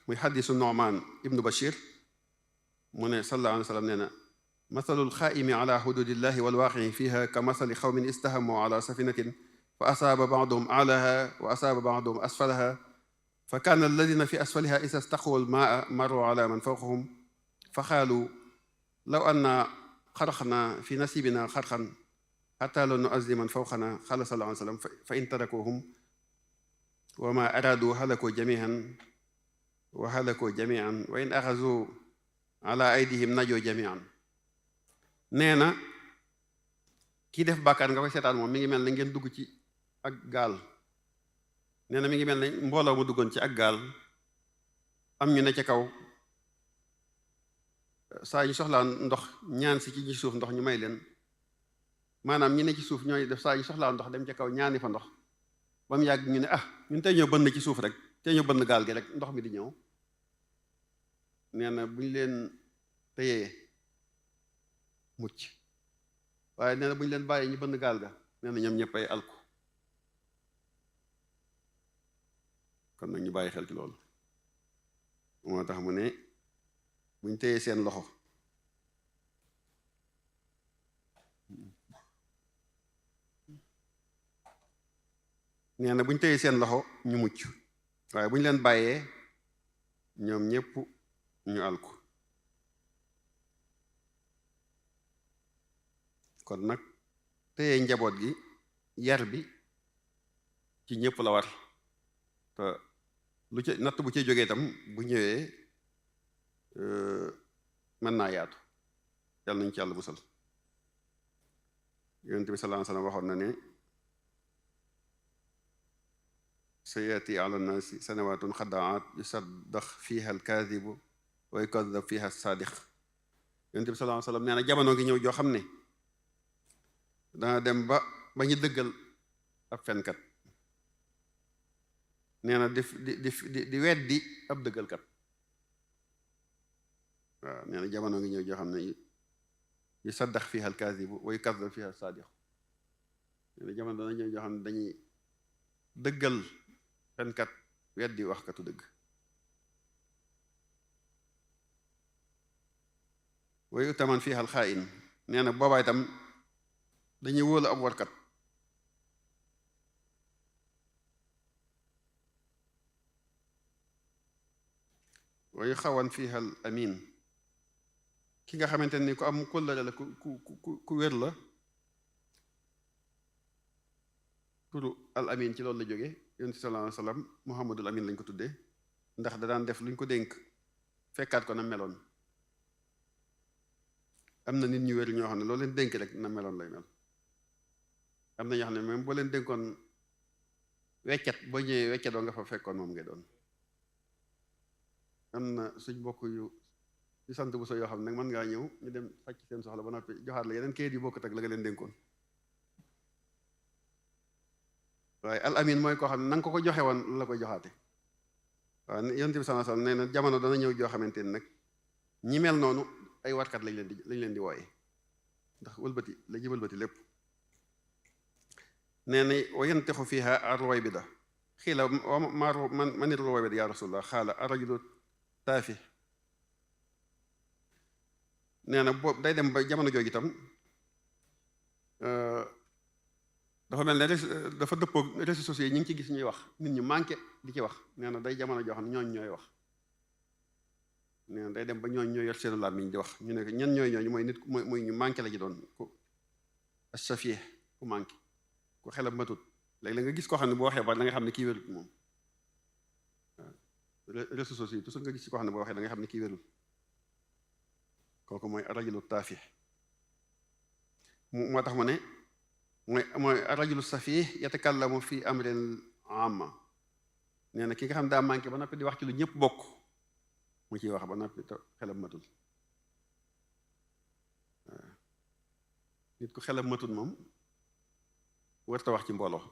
muy xaddisu Nu'maan ibnu Bashir mu ne sallallahu alayhi wa sallam nee na masalul xaaimi ala xududillahi walwaaqii fiha ka masali xawmin istahamu ala safinatin fa asaaba baaduhum alaha wa asaaba baaduhum asfalaha fa kaana alladina fi asfaliha isa staqu almaa marru ala man fawqahum fa xaalu law anna xaraqna fi nasibina xarqan xata la nuazzi man fawqana xaala sallallahu alayhi wa sallam fa in tarakuhum wa ma araadu halakoo jamian wa in axazu ala aydihim najoo jamian nee na kii def bàkkaar nga koy seetaan moom mi ngi mel ne ngeen dugg ci ak gaal nee na mi ngi mel ne mbooloo mu duggoon ci ak gaal am ñu ne ca kaw saa ñu soxlaa ndox ñaan si ci suuf ndox ñu may leen maanaam ñi ne ci suuf ñooy def saa ñu soxlaa ndox dem ca kaw ñaani fa ndox ba mu yàgg ñu ne ñun tey ñoo bënn ci suuf rek tey ñoo bënn gaal gi rek ndox mi di ñëw nee na bu ñu leen téyee mucc waaye nee na bu ñu leen bàyyee ñu bënn gaal ga nee na ñoom ñëpp ay alku kon nag ñu bàyyi xel ci loolu moo tax mu ne buñ téyee seen loxo nee na buñ téyee seen loxo ñu mucc waaye bu ñu leen bàyyee ñoom ñëpp ñu alku kon nag téye njaboot gi yar bi ci ñëpp la war te lu ci natt bu ci jógee itam bu ñëwee mën naa yaatu yàlla nañu ci yàlla musal yonent bi sallallahu alayhi wasallam waxoon na ne sayati ala nnaasi sanawatun xadaat yusaddax fiha alkaadibu wa yukadab fiha saadiq yonent bi sallallahu alayhi wasallam nee na jamono gi ñëw joo xam ne dana dem ba ñu dëggal ab fenkat nee na di weddi ab dëggalkat waaw nee na jamono ngi ñëw joo xam ne yu saddax fiha alkaadibu wa yukadab fiha saadiq nee na jamono dana ñëw joo xam ne dañuy dëggal fenkat weddi waxkatu dëgg wa yutaman fiha alxaain nee na boobaa itam dañuy wóolu ab warkat wa yuxawan fiha al amin ki nga xamante ni ku am kóllëre la ku wér la turu al amin ci loolu la jóge yonent sallallahu alayhi wasallam muhammadul amin lañ ko tuddee ndax da daan def luñ ko dénk fekkaat ko na meloon am na nit ñu wér ñoo xam ne loolu leen dénk rek na meloon lay mel am na ñoo xam ne même boo leen dénkoon weccet boo ñëwee weccet doo nga fa fekkoon moom ngay doon am na suñ bokk yu sant bu so yoo xam ne mën ngaa ñëw ñu dem faj seen soxla ba noppi joxaat la yeneen kayit yu bokkut ak la nga leen dénkoon waaye al amin mooy koo xam ne na nga ko joxe woon la koy joxaate waaw yonent bi sallallahu alayhi wasallam nee na jamono dana ñëw joo xamante ni nag ñi mel noonu ay warkat lañ leen di wooye ndax wëlbati la ji wëlbati lépp nee na wa yantexu fiha arruwaybida xiila man arruwaybida ya rasulullah xaala arrajulu taafi nee na boobu day dem ba jamono jooju itam dafa mel ne dafa dëppoo réseaux sociaux yi ñu ngi ci gis ñuy wax nit ñu manqué di ci wax nee na day jamono joo xam ne ñooñ ñooy wax nee na day dem ba ñooñ ñooy yor seenu làmmiñ di wax ñu ne ñan ñooy ñooñu mooy nit mooy ñu manqué la ji doon ku asafie ku manqué ku xelam matut léegi la nga gis koo xam ne boo waxee ba da nga xam ne kii wérul moom waaw réseaux sociaux yi toujours nga gis ci koo xam ne boo waxee da nga xam ne kii wérul kooku mooy arajulu taafi moo tax mu ne mooy arajulu safi yatakallamu fi amrin amma nee na ki nga xam daa manqué ba noppi di wax ci lu ñëpp bokk mu ciy wax ba noppi te xelam matul waaw nit ku xelam matul moom warta wax ci mbooloo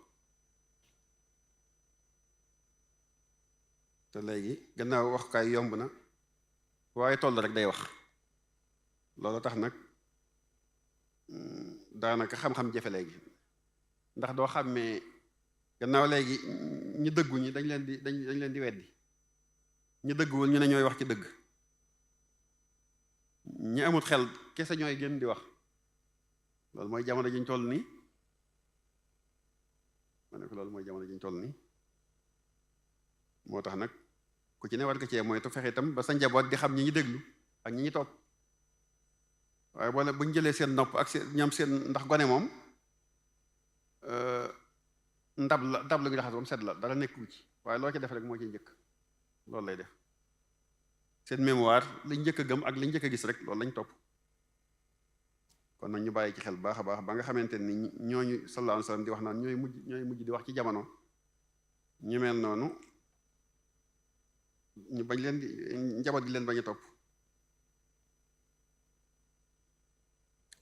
te léegi gannaaw waxukaay yomb na waaye toll rek day wax loolu tax nag daanaka xam-xam jafe léegi ndax doo xàmmee gannaaw léegi ñi dëggu ñi dañ leen di weddi ñi dëgguwul ñu ne ñooy wax ci dëgg ñi amut xel kese ñooy gën di wax loolu mooy jamono ji ñu toll nii ma ne ko loolu mooy jamono ji ñu toll nii moo tax nag ku ci ne war nga cee mooy te fexe itam ba sa njaboot di xam ñi ñi déglu ak ñi ñi topp waaye boole bu ñu jëlee seen nopp ak seen ñoom seen ndax gone moom ndab la gi raxas ba mu set la dara nekku ci waaye loo ci def rek moo ci njëkk loolu lay def seen mémoire liñ njëkk a gëm ak liñ njëkk a gis rek loolu lañ topp kon nag ñu bàyyi ci xel baax a baax ba nga xamante ni ñooñu sallallahu alayhi wasallam di wax naan ñooy mujj di wax ci jamono ñu mel noonu ñu bañ leen di njaboot gi leen bañ a topp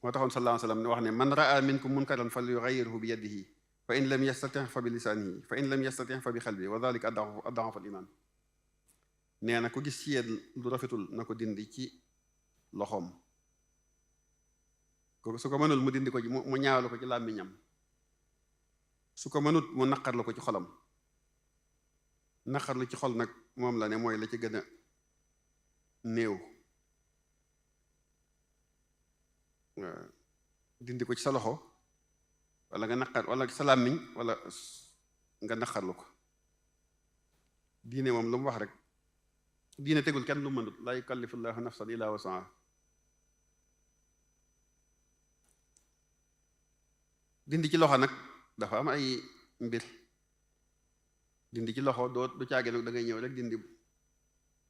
moo taxoon sallallahu alayhi wasallam ne wax ne man raa minkum munkaran falyughayyirhu bi yadihi fa in lam yastati' fa bi lisanihi fa in lam yastati' fa bi qalbihi wa dhalika ad'afu al-iman nee na ku gis ci yéen lu rafetul na ko dindi ci loxoom su ko mënul mu dindi ko ci mu ñaawlu ko ci làmmiñam, su ko mënut mu naqarlu ko ci xolam. naqarlu ci xol nag moom la ne mooy la ci gën a néew. dindi ko ci sa loxo wala nga naqar wala sa làmmiñ wala nga naqarlu ko. diine moom lu mu wax rek, diine tegul kenn lu mënut, laa yukallifu llaahu nafsan illaa wusahaa. dindi ci loxo nag dafa am ay mbir. dindi ci loxo du caage nag da ngay ñëw rek dindi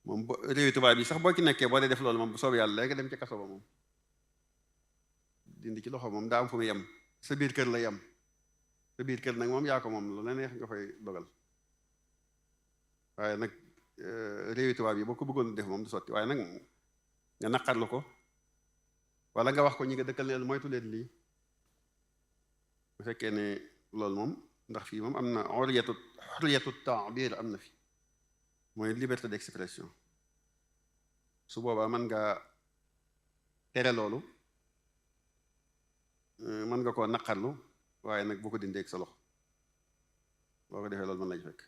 moom réewi tubaab yi sax boo ci nekkee boo dee def loolu moom bu soobee yàlla léegi dem ci kaso ba moom. dindi ci loxo moom daa am fu mu yem, sa biir kër la yem. sa biir kër nag moom yaa ko moom lu la neex nga fay dogal. waaye nag réewi tubaab yi boo ko bëggoon def moom du sotti. waaye nag nga naqarlu ko wala nga wax ko ñi nga dëkkal leen moytu leen lii, bu fekkee ne loolu moom, ndax fii moom am na xurriyatu taabir am na fi, mooy liberté d'expression. su boobaa mën nga tere loolu, mën nga koo naqarlu, waaye nag bu ko dindee ak sa loxo. boo ko defee loolu mën lañ fekk.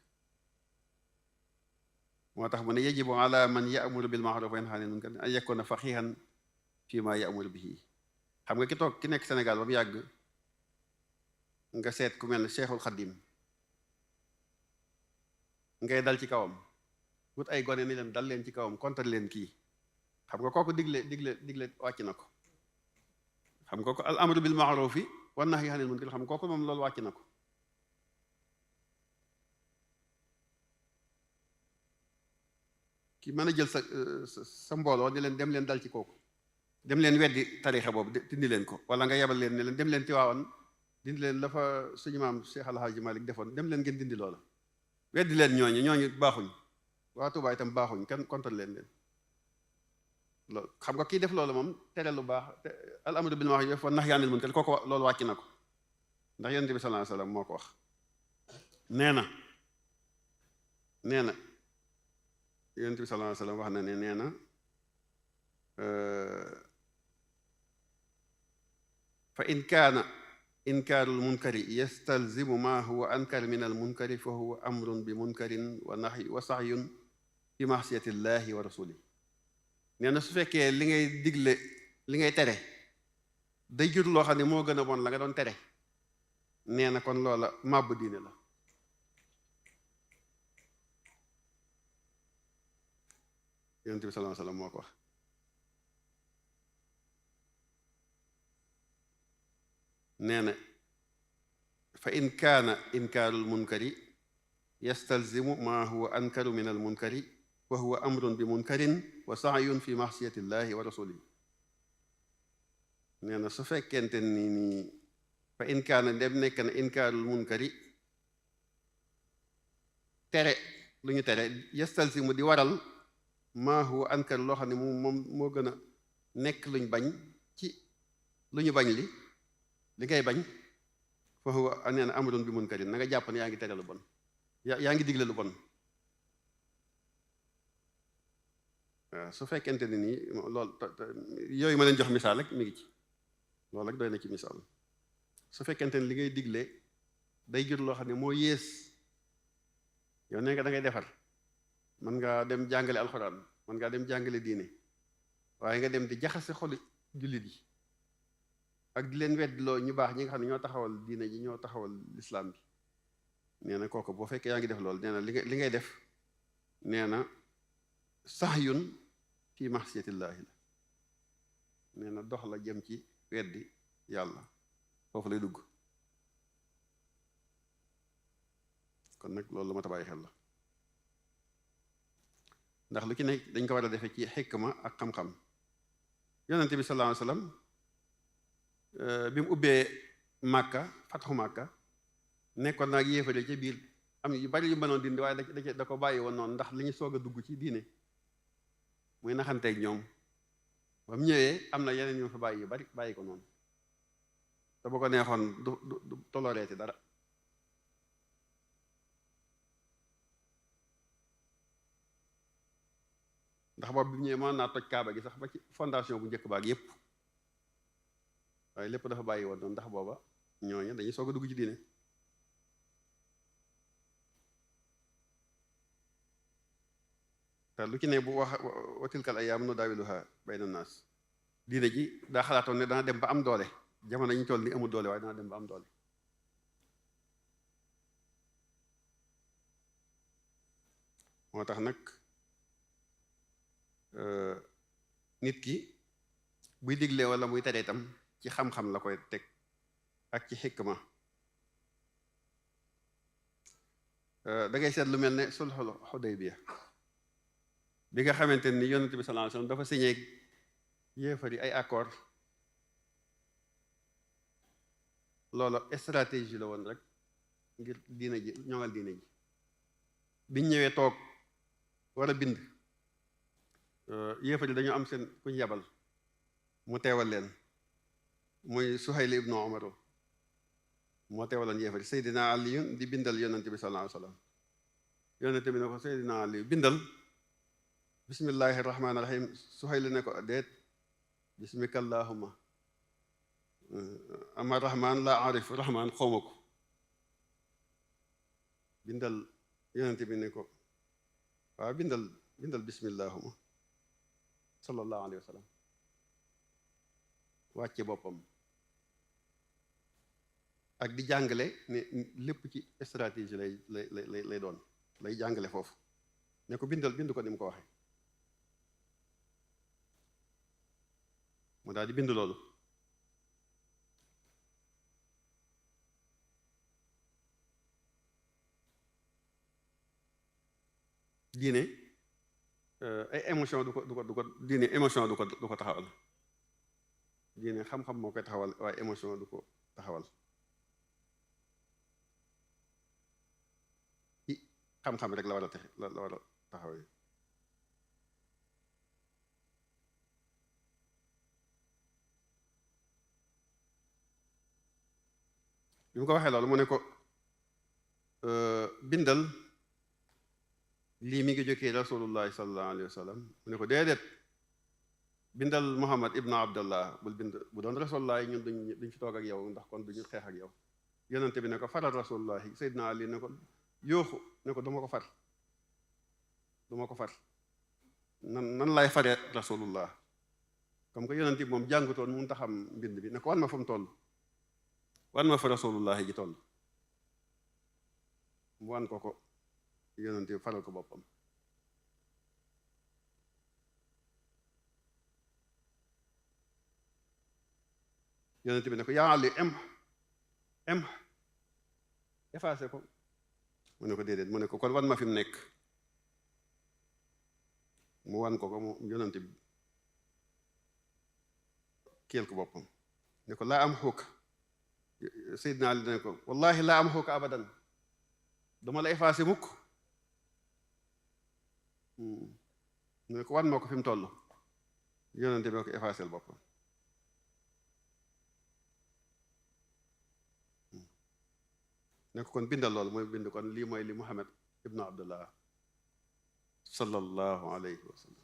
moo tax mu ne yajibu ala man ya'muru bil ma'ruf wa yanha anil munkar an yakuna faqihan fi ma ya'muru bihi. xam nga ki nekk Sénégal ba mu yàgg nga seet ku mel ne Cheikhul Khadim ngay dal ci kawam, wut ay gone ni leen dal leen ci kawam kontar leen kii. xam nga kooku digle wàcc na ko. xam nga ko al amru bil ma'rufi wa nahyi anil munkar, xam nga kooku moom loolu wàcc na ko. ki mën a jël sa mbooloo ni leen dem leen dal ci kooku, dem leen weddi tarixa boobu dindi leen ko, wala nga yebal leen ne leen dem leen Tiwaawan dindi leen la fa suñu maam Cheikh Al Hadji Malick defoon, dem leen ngeen dindi loola. weddi leen ñooñu baaxuñ, waa Tuubaa itam baaxuñ, kenn kontar leen loolu. xam nga kii def loolu moom tere lu baax, al amru bil ma'ruf wa nahyi anil munkar, kooku loolu wàcc na ko. ndax Yonent bi sallallahu alayhi wasallam moo ko wax. nee na Yonent bi sallallahu alayhi wasallam wax na ne nee na fa in kaana inkaarul munkari yastalzimu ma huwa ankar min al munkari fa huwa amrun bi munkarin wa nahyi wa sahyun fi ma'siyati llahi wa rasuli. nee na su fekkee li ngay digle, li ngay tere day jur loo xam ne moo gën a bon la nga doon tere, nee na kon loola màbb diine la. Yonent bi sallallahu alayhi wasallam moo ko wax. nee na fa in kaana inkaarul munkari yastalzimu ma huwa ankaru min al munkari wa huwa amrun bi munkarin wa sahyun fi ma'siyati llahi wa rasulihi. nee na su fekkente ni fa in kaana dem nekk na inkaarul munkari tere lu ñu tere yastalzimu di waral maa huwa ankar loo xam ne moom moo gën a nekk luñ bañ ci lu ñu bañ li ngay bañ, fa huwa nee na amrun bi munkarin, na nga jàpp ne yaa ngi tere lu bon, yaa ngi digle lu bon. waaw su fekkente ne nii loolu yooyu ma leen jox misaal rek mi ngi ci, loolu rek doy na ci misaal. su fekkente ne li ngay digle day jur loo xam ne moo yées, yow nee nga da ngay defar, mën ngaa dem jàngale alxuraan, mën ngaa dem jàngale diine, waaye nga dem di jaxase xoli jullit yi ak di leen weddloo ñu baax ñi nga xam ne ñoo taxawal diine ji, ñoo taxawal lislaam bi. nee na kooku boo fekkee yaa ngi def loolu, nee na li ngay def nee na sahyun fi ma'siyatillaahi la, nee na dox la jëm ci weddi yàlla, foofu lay dugg. kon nag loolu la ma ta bàyyi xel la, ndax lu ci nekk dañ ko war a defee ci xikma ak xam-xam. Yonent bi sallallahu alayhi wasallam bi mu ubbee Màkka, fatxu Màkka, nekkoon naag yéefare ci biir, am yu bari yu mënoon dindi, waaye da ko bàyyi woon noonu ndax li ñu soog a dugg ci diine, muy naxanteeg ñoom. ba mu ñëwee am na yeneen ñu fa bàyyi yu bari, bàyyi ko noonu, te bu ko neexoon du toloreeti dara. ndax boobu bi mu ñëwee mën naa toj kaaba gi sax ba ci fondation bu njëkk baag yépp. waaye lépp dafa bàyyi woon noonu ndax booba ñooñu dañuy soog a dugg ci diine. te lu ci ne bu wax wa tilkal ayyaam nudaawiluhaa bayna naas, diine ji daa xalaatoon ne dana dem ba am doole, jamono ñu toll ni amul doole waaye dana dem ba am doole. moo tax nag nit ki buy digle wala muy tere itam ci xam-xam la koy teg ak ci xikma. da ngay seet lu mel ne sulhul Hudaybiya bi nga xamante ni yonent bi sallallahu alayhi wasallam dafa signé yéefar yi ay accord, loolu stratégie la woon rek ngir diina ji ñoŋal diina ji. biñ ñëwee toog war a bind, yéefar yi dañu am seen kuñ yabal mu teewal leen, muy Suhayl ibnu Umar moo teewaloon yéefar yi. Seydina Ali di bindal yonent bi sallallahu alayhi wasallam, yonent bi ne ko Seydina Ali bindal bismillahi rahmaani rahim. Suhayl ne ko déet, bismika allahumma, ama rahman la arif, rahman xawma ko. bindal yonent bi ne ko waaw bindal bismillahuma sallallahu alayhi wa sallam, wàcce boppam ak di jàngale ne lépp ci stratégie lay doon, lay jàngale foofu ne ko bind ko ni mu ko waxee. mu daal di bind loolu. diine ay émotion du ko diine émotion du ko taxawal. diine xam-xam moo koy taxawal waaye émotion du ko taxawal. ci xam-xam rek la war a taxawee. bi mu ko waxee loolu mu ne ko bindal lii mi ngi jógee rasulullahi sallallahu alayhi wa sallam. mu ne ko déedéet, bindal Muhammad ibnu Abdallah, bul bind bu doon rasulullah ñun duñ ci toog ak yow ndax kon duñu xeex ak yow. yonente bi ne ko faral rasulullahi. Seydina Ali ne ko yooxu ne ko duma ko far nan lay faree rasulullah, comme que yonente bi moom jàngutoon mun ta xam mbind bi. ne ko wan ma fa mu toll, wan ma fa rasulullah ji toll. mu wan ko yonent bi faral ko boppam. yonent bi ne ko yaa Ali em effacé ko. mu ne ko déedéet. mu ne ko kon wan ma fi mu nekk. mu wan ko mu yonent bi kéel ko boppam ne ko laa am xuuk. Seydina Ali ne ko wallahi laa am xuuk abadan, dama la effacé mukk. mu ne ko wan moo ko fi mu toll. yonente bi ko effacé boppam. ne ko kon bindal loolu. mooy bind kon lii mooy li Muhammad ibnu Abdullah sallallahu alayhi wa sallam.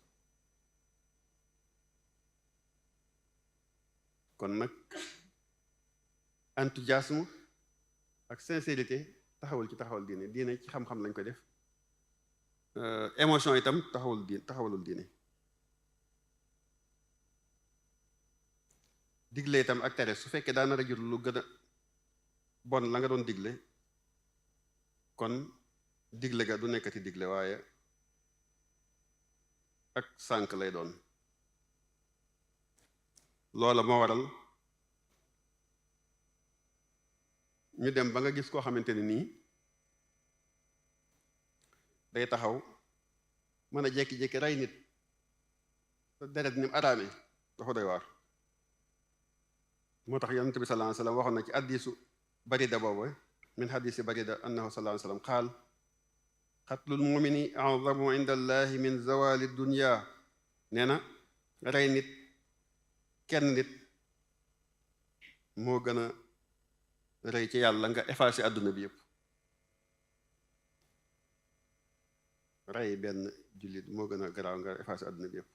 kon nag enthousiasme ak sincérité taxawal diine ci xam-xam lañ ko def. émotion itam taxawalul diine. digle itam ak tere su fekkee daa nar a jur lu gën a bon la nga doon digle, kon digle ga du nekkati digle waaye ak sànk lay doon. loola moo waral ñu dem ba nga gis koo xamante ne nii day taxaw mën a jékki-jékki rey nit deret ni mu araame dafa doy waar. moo tax yonent bi sallallahu alayhi wasallam waxoon na ci hadiisu Barida boobu, min hadiisi Barida annahu sallallahu alayhi wasallam qaal qatlul mu'mini a'zamu inda allahi min zawali dunya. nee na rey nit kenn nit moo gën a rey ci yàlla nga effacé àdduna bi yëpp. rey benn jullit moo gën a garaaw nga effacé àdduna bi yëpp.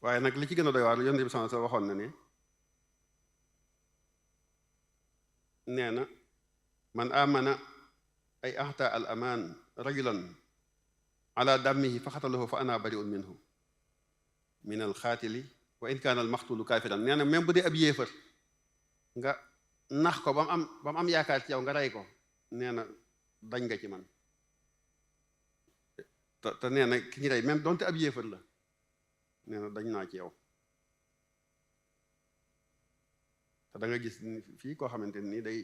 waaye nag li ci gën a doy waar Yonent bi sallallahu alayhi wasallam waxoon na ne nee na man amana ay ahta al aman rajulan ala dammihi fa xatalahu fa ana bari'un minhu min al xaatili wa in kaana al maxtulu kaafiran nee na même bu dee ab yéefar nga nax ko ba mu am yaakaar ci yow nga rey ko nee na dañ nga ci man te nee na ki ñu rey même donte ab yéefar la nee na dañ naa ci yow te da nga gis fii koo xamante ni day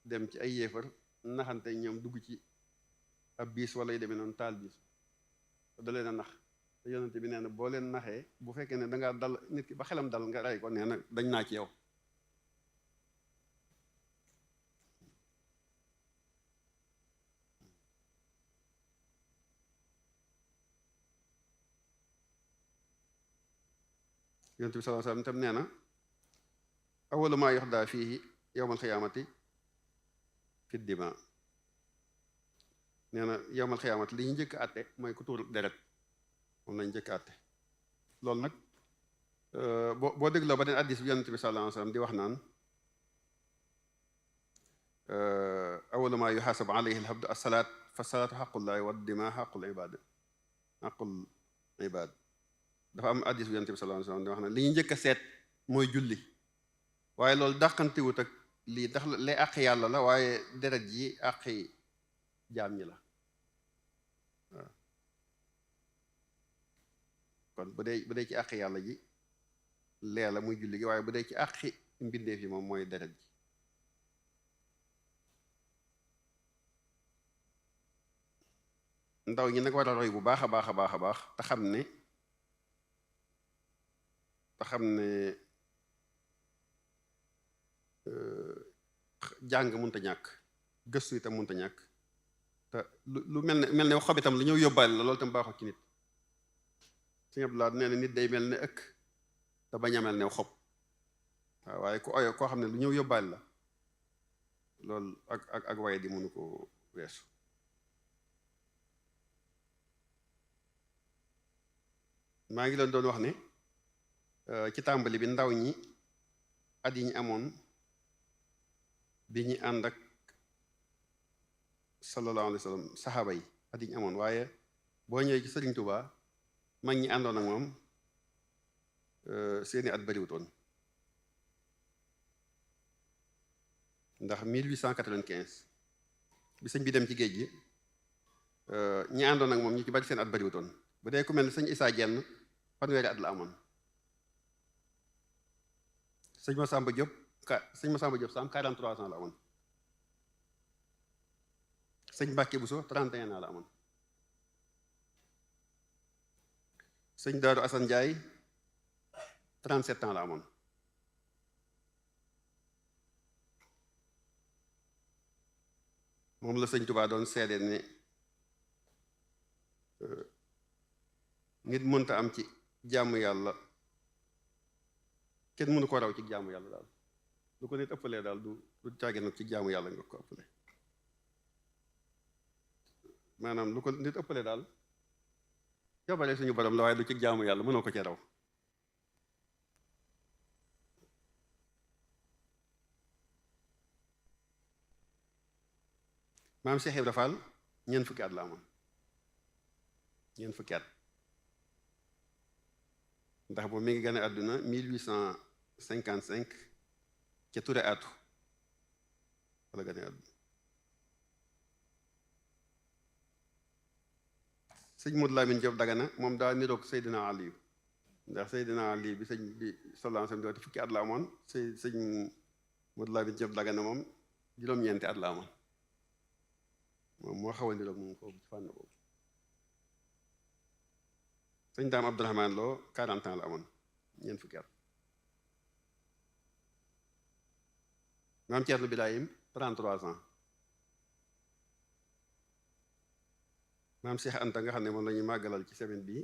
dem ci ay yéefar naxante ñoom dugg ci ab biis wala yu demee noonu taal biis te da leen a nax te yonente bi nee na boo leen naxee bu fekkee ne dangaa dal nit ki ba xelam dal nga rey ko nee na dañ naa ci yow yonente bi sallallahu alayhi wasallam tam nee na awwalu maa yuxdaa fiihi yawmal xiyaamati fi dima nee na yawmal xiyaamati li ñu njëkk àtte mooy ku tuur deret moom lañ njëkk àtte loolu nag boo dégloo ba den addis bi yonente bi sallallahu alayhi wasallam di wax naan awwalu maa yuxaasabu alayhi alhabdu assalaat fa salaatu xaqullahi wa dima xaqul ibaad dafa am addis bi yonente bi sallallahu alayhi wasallam di wax naan li ñu njëkk a seet mooy julli waaye loolu dàqantiwut ak lii ndax lee àq yàlla la waaye deret ji àqi jaam ñi la waaw kon bu dee ci àq yàlla ji lee la muy julli gi waaye bu dee ci àqi mbindeef yi moom mooy deret ji ndaw ñi nag war a roy bu baax a baax a baax a baax te xam ne jàng mënta ñàkk gëstu itam mënta ñàkk te lu mel ne xob itam lu ñëw yóbbaale la loolu itam baaxul ci nit Sëñ Abdou Lahad nee na nit day mel ne ëkk te bañ a mel ne xob waaw waaye ku oyo koo xam ne lu ñëw yóbbaale la loolu ak waye di mënu ko weesu maa ngi leen doon wax ne ci tàmbali bi ndaw ñi at yi ñu amoon bi ñu ànd ak sallallahu alayhi wa sallam saxaaba yi at yi ñu amoon waaye boo ñëwee ci Sëriñ Tuubaa mag ñi àndoon ak moom seeni at bariwutoon ndax 1895 bi sëñ bi dem ci géej gi ñi àndoon ak moom ñi ci bari seen at bariwutoon bu dee ku mel ne sëñ Isaa Jenn fanweeri at la amoon sëñ Masamba Diop Sam 43 ans la amoon sëñ Mbàkke Buso 31 ans la amoon sëñ Daaru Asan Njaay 37 ans la amoon moom la sëñ Tuubaa doon seede ne nit mënta am ci jaamu yàlla kenn mënu ko raw ci jaamu yàlla daal lu ko nit ëppalee daal du caagi nag ci jaamu yàlla nga ko ëppale maanaam lu ko nit ëppalee daal yobale suñu borom la waaye du ci jaamu yàlla mënoo ko ci raw maam Cheikh Ibra Fall ñeent fukki at la amoon ñeent fukki at ndax boobu mi ngi gane àdduna 1855 ca Touré Atou wala gane àdduna sëñ Modou Lamine Diop Dagana moom daa niroog Seydina Aliou ndax Seydina Ali bi sëñ bi sallallahu alayhi wasallam fukki at la amoon sëñ Modou Lamine Diop Dagana moom juróom-ñeenti at la amoon moom moo xaw a niroog moom foofu ci fànn boobu sëñ Daam Abdourahmane Lo 40 ans la amoon ñeent fukki at maam Thierno Birahim 33 ans maam Cheikh Anta nga xam ne moom la ñuy màggalal ci semaine bi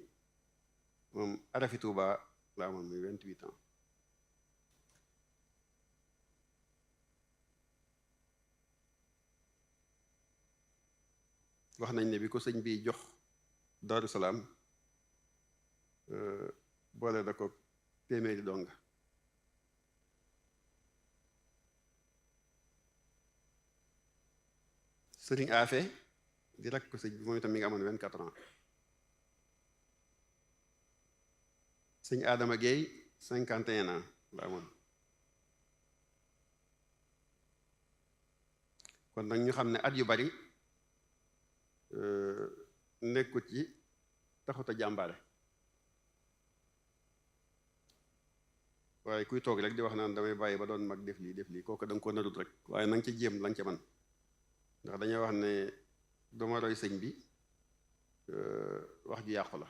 moom arafi Touba la amoon muy 28 ans wax nañ ne bi ko sëñ bi jox Daaru Salaam boole na ko téeméeri donga sëriñ Afe di rakk ko sëñ bi moom itam mi ngi amoon 24 ans sëñ Adama Gueye 51 ans la amoon kon nag ñu xam ne at yu bari nekkut ci taxut a jàmbaare waaye kuy toog rek di wax naan damay bàyyi ba doon mag def lii kooku da nga ko narut rek waaye na nga ci jéem la nga ca man ndax dañuy wax ne duma roy sëñ bi wax ju yàqu la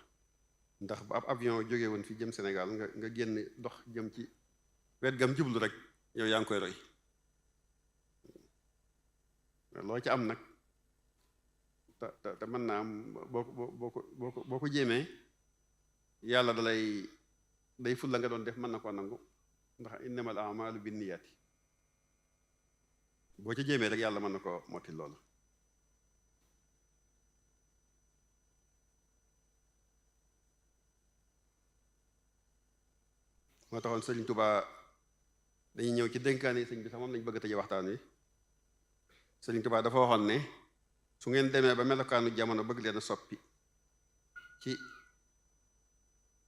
ndax bu ab avion jóge woon fi jëm Sénégal nga génn dox jëm ci wet gam jublu rek yow yaa ngi koy roy loo ci am nag te mën naa am boo ko jéemee yàlla day ful la nga doon def mën na koo nangu ndax innamal a'maalu binniyaati boo ci jéemee rek yàlla mën na ko motti loolu moo taxoon Sëriñ Tuubaa dañuy ñëw ci dénkaane sëñ bi sax moom lañ bëgg a tëje waxtaan wi Sëriñ Tuubaa dafa waxoon ne su ngeen demee ba melokaanu jamono bëgg leen a soppi ci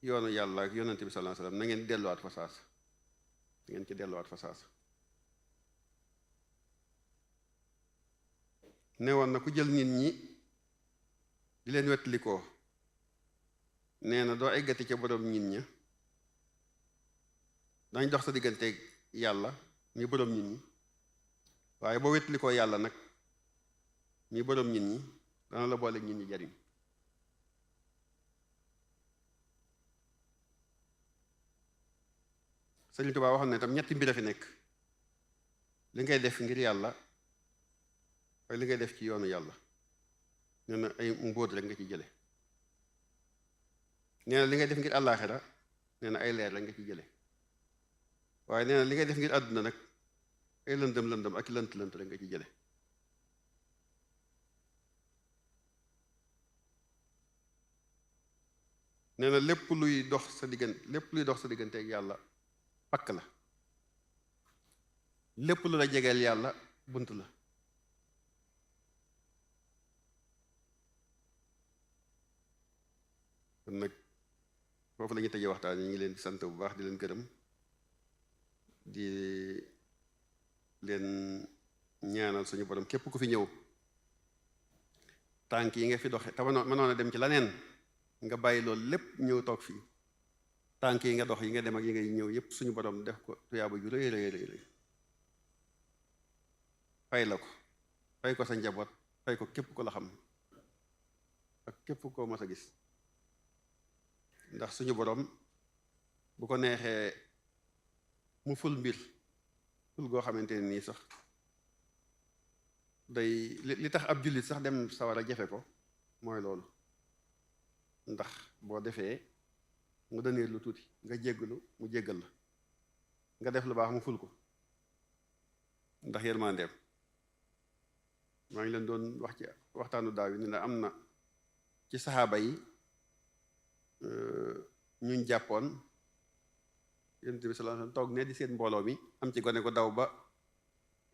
yoonu yàlla ak yonent bi sallallahu alayhi wasallam na ngeen delluwaat fa saas na ngeen ci delluwaat fa saas ne woon na ku jël nit ñi di leen wettalikoo nee na doo eggati ca boroom nit ña dañ dox sa digganteeg yàlla mi boroom nit ñi waaye boo wettalikoo yàlla nag mi boroom nit ñi dana la boole nit ñi jariñ Sëriñ Tuubaa waxoon ne tam ñetti mbir a fi nekk li ngay def ngir yàlla waaye li ngay def ci yoonu yàlla nee na ay mbóot rek nga ci jële nee na li ngay def ngir àllaaxira nee na ay leer rek nga ci jële waaye nee na li ngay def ngir àdduna nag ay lëndëm ak lënt rek nga ci jële nee na lépp luy dox sa diggante ak yàlla pakk la lépp lu la jegeel yàlla bunt la kon nag foofu la ñuy tëjee waxtaan yi ñu ngi leen di sant bu baax di leen gërëm di leen ñaanal suñu borom képp ku fi ñëw tànk yi nga fi doxe te mënoon a dem ci laneen nga bàyyi loolu lépp ñëw toog fii tànk yi nga dox yi nga dem ak yi ngay ñëw yépp suñu borom def ko tuyaaba ju rëy fay la ko fay ko sa njaboot fay ko képp ko la xam ak képp koo mas a gis ndax suñu borom bu ko neexee mu ful mbir ful goo xamante ne nii sax day li tax ab jullit sax dem sawar a jafe ko mooy loolu ndax boo defee mu dëneer lu tuuti nga jéggalu mu jéggal la nga def lu baax mu ful ko ndax yërmandeem maa ngi leen doon wax ci waxtaanu daaw yi ni na am na ci saxaaba yi ñuñ jàppoon yonent bi sallallahu alayhi wasallam toog ne di seen mbooloo mi am ci gone ko daw ba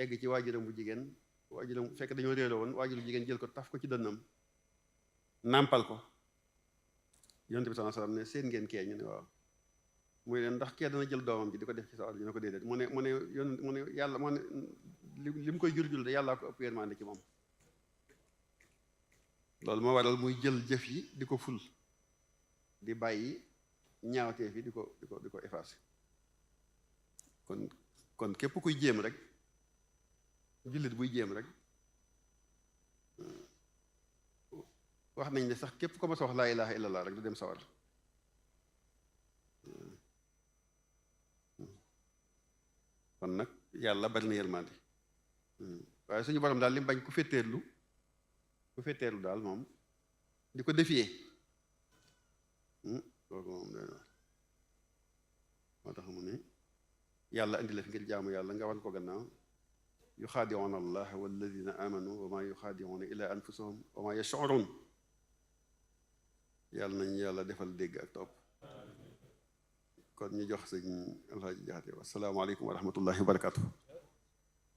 egg ci waajuram bu jigéen waajuram fekk dañoo réeroo woon waajuru jigéen jël ko taf ko ci dënnam nàmpal ko yonent bi sallallahu alayhi wasallam ne seen ngeen kee ñu ne waaw muy leen ndax kee dana jël doomam ji di ko def ci sa or ñu ne ko déedéet mu ne yàlla mu ne li mu koy jur de yàllaa ko ëpp yërmande ci moom loolu moo waral muy jël jëf yi di ko ful di bàyyi ñaawteef yi di ko effacer kon képp kuy jéem rek jullit buy jéem rek wax nañ ne sax képp ko ma sa wax laa ilaha illallah rek du dem sawar kon nag yàlla bari na yërmande waaye suñu borom daal li mu bañ ku fetteerlu daal moom di ko défier kooku moom doy na moo tax mu ne yàlla indi la fi ngir jaamu yàlla nga wan ko gannaaw yuxaadi'uuna allaha walladina amanu wa maa yuxaadi'uuna illa anfusahum wa maa yash'uruun yàlla nañu yàlla defal dégg ak topp kon ñu jox sëñ Alxaaji Jaxate wasalaamaaleykum wa rahmatullahi wa barakatuh